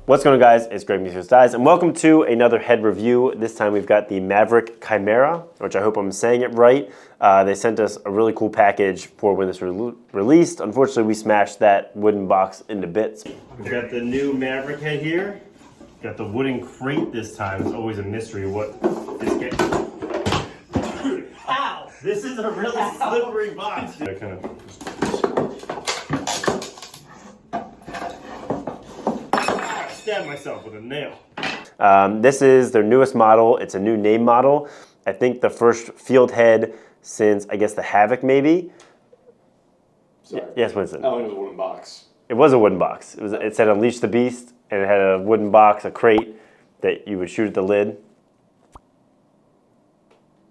What's going on, guys? It's Greg Musios Dies, and welcome to another head review. This time we've got the Maverik Kimera, which I hope I'm saying it right. They sent us a really cool package for when this was released. Unfortunately, we smashed that wooden box into bits. We've got the new Maverik head here. Got the wooden crate this time. It's always a mystery what this gets. Ow! This is a really slippery box. I kind of stab myself with a nail. This is their newest model. It's a new name model. I think the first field head since, I guess, the Havoc, maybe. Sorry. Yes, Winston. Oh, it was a wooden box. It was a wooden box. It said Unleash the Beast, and it had a wooden box, a crate, that you would shoot at the lid.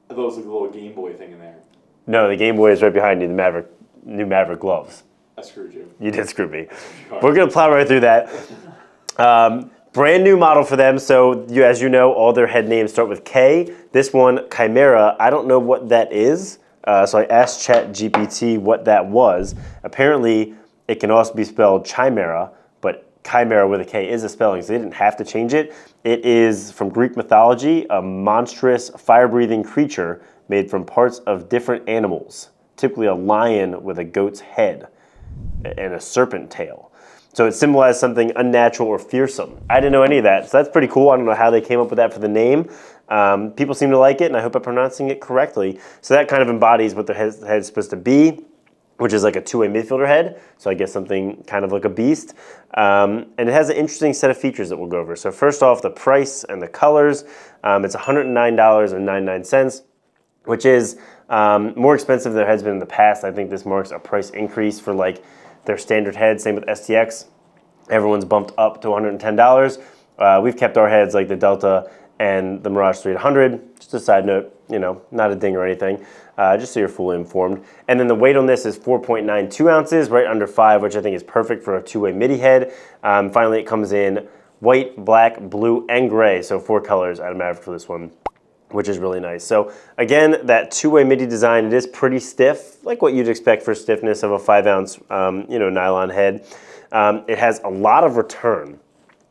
I thought it was like a little Game Boy thing in there. No, the Game Boy is right behind you, the new Maverik gloves. I screwed you. You did screw me. We're going to plow right through that. Brand new model for them, so as you know, all their head names start with K. This one, Kimera, I don't know what that is, so I asked ChatGPT what that was. Apparently, it can also be spelled Chimera, but Chimera with a K is a spelling, so they didn't have to change it. It is, from Greek mythology, a monstrous, fire-breathing creature made from parts of different animals, typically a lion with a goat's head and a serpent tail. So it symbolized something unnatural or fearsome. I didn't know any of that, so that's pretty cool. I don't know how they came up with that for the name. People seem to like it, and I hope I'm pronouncing it correctly. So that kind of embodies what their head is supposed to be, which is like a two-way midfielder head. So I guess something kind of like a beast. And it has an interesting set of features that we'll go over. So first off, the price and the colors. It's $109.99, which is more expensive than their head's been in the past. I think this marks a price increase for like their standard head. Same with STX. Everyone's bumped up to $110. We've kept our heads like the Delta and the Mirage 300. Just a side note, you know, not a ding or anything, just so you're fully informed. And then the weight on this is 4.92 ounces, right under 5, which I think is perfect for a two-way MIDI head. Finally, it comes in white, black, blue, and gray, so 4 colors out of Maverik for this one, which is really nice. So again, that two-way MIDI design, it is pretty stiff, like what you'd expect for stiffness of a 5-ounce nylon head. It has a lot of return.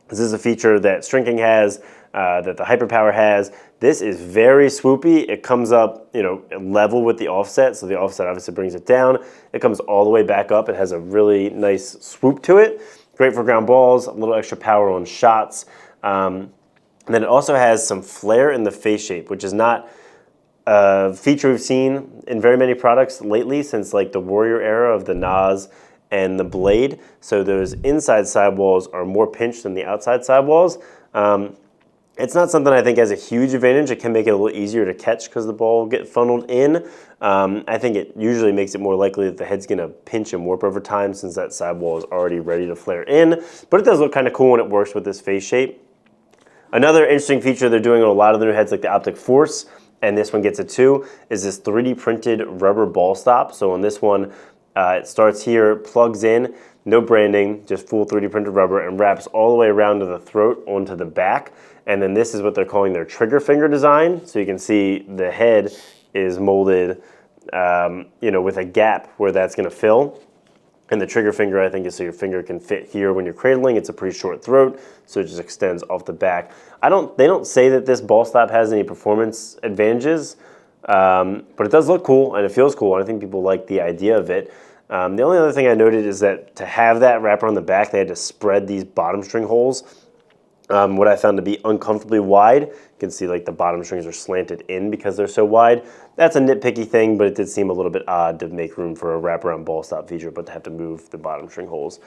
This is a feature that Stringking has, that the Hyperpower has. This is very swoopy. It comes up, level with the offset, so the offset obviously brings it down. It comes all the way back up. It has a really nice swoop to it. Great for ground balls, a little extra power on shots. And then it also has some flare in the face shape, which is not a feature we've seen in very many products lately since like the Warrior era of the Nas and the Blade. So those inside sidewalls are more pinched than the outside sidewalls. It's not something I think has a huge advantage. It can make it a little easier to catch because the ball will get funneled in. I think it usually makes it more likely that the head's going to pinch and warp over time since that sidewall is already ready to flare in. But it does look kind of cool when it works with this face shape. Another interesting feature they're doing on a lot of their heads, like the Optic Force, and this one gets it too, is this 3D printed rubber ball stop. So on this one, it starts here, plugs in, no branding, just full 3D printed rubber, and wraps all the way around to the throat onto the back. And then this is what they're calling their trigger finger design. So you can see the head is molded, with a gap where that's going to fill. And the trigger finger, I think, is so your finger can fit here when you're cradling. It's a pretty short throat, so it just extends off the back. They don't say that this ball stop has any performance advantages, but it does look cool and it feels cool, and I think people like the idea of it. The only other thing I noted is that to have that wrapper on the back, they had to spread these bottom string holes, what I found to be uncomfortably wide. You can see like the bottom strings are slanted in because they're so wide. That's a nitpicky thing, but it did seem a little bit odd to make room for a wraparound ball stop feature, but to have to move the bottom string holes.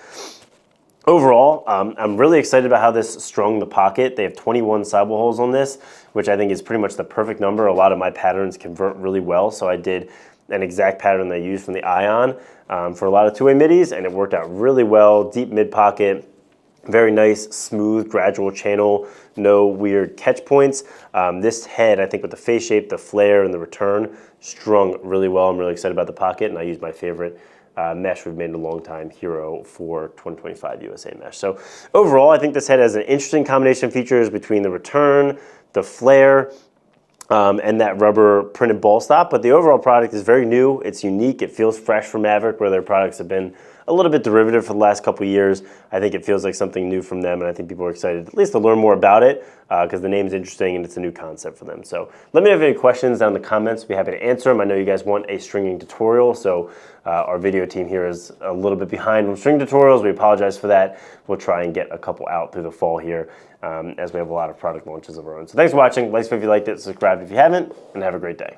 Overall, I'm really excited about how this strung the pocket. They have 21 sidewall holes on this, which I think is pretty much the perfect number. A lot of my patterns convert really well, so I did an exact pattern I used from the Ion for a lot of two-way midis, and it worked out really well. Deep mid pocket, very nice, smooth, gradual channel, no weird catch points. This head, I think with the face shape, the flare, and the return, strung really well. I'm really excited about the pocket, and I used my favorite mesh we've made in a long time, Hero for 2025 USA mesh. So overall, I think this head has an interesting combination of features between the return, the flare, and that rubber printed ball stop. But the overall product is very new. It's unique. It feels fresh from Maverik, where their products have been a little bit derivative for the last couple of years. I think it feels like something new from them, and I think people are excited at least to learn more about it because the name's interesting and it's a new concept for them. So let me know if you have any questions down in the comments. We'll be happy to answer them. I know you guys want a stringing tutorial, so our video team here is a little bit behind on string tutorials. We apologize for that. We'll try and get a couple out through the fall here as we have a lot of product launches of our own. So thanks for watching. Like if you liked it, subscribe if you haven't, and have a great day.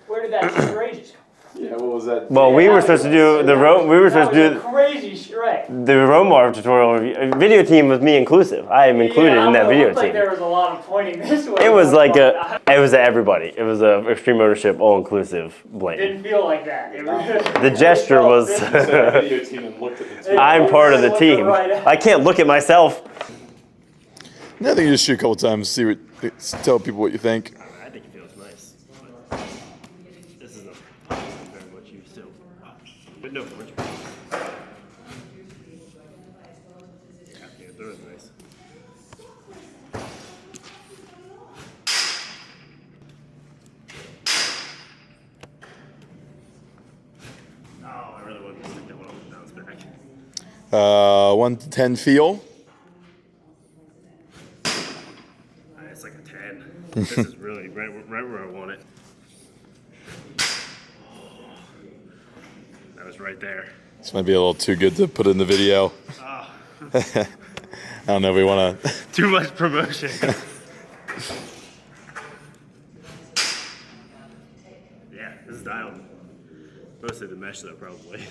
Where did that courageous come Yeah, what was that? Well, we were supposed to do the crazy strike. the Romar tutorial video team with me inclusive. I am included in that video It looked like team. there was a lot of pointing this way. It was like it was everybody. It was a extreme ownership all inclusive blame. Didn't feel like that. The gesture was You said video team and looked at the team. I'm part of the team. I can't look at myself. No, I think you just shoot a couple times, see what, tell people what you think. I think it feels nice. But this is a very much used to. But no, Richard. Yeah, throw is nice. Oh, I really wanted to stick that one on the bounce back. 1 to 10 feel. It's like a 10. This is really right where I want it. That was right there. This might be a little too good to put in the video. Oh. I don't know if we want to. Too much promotion. Yeah, this is dialed. Mostly the mesh though, probably.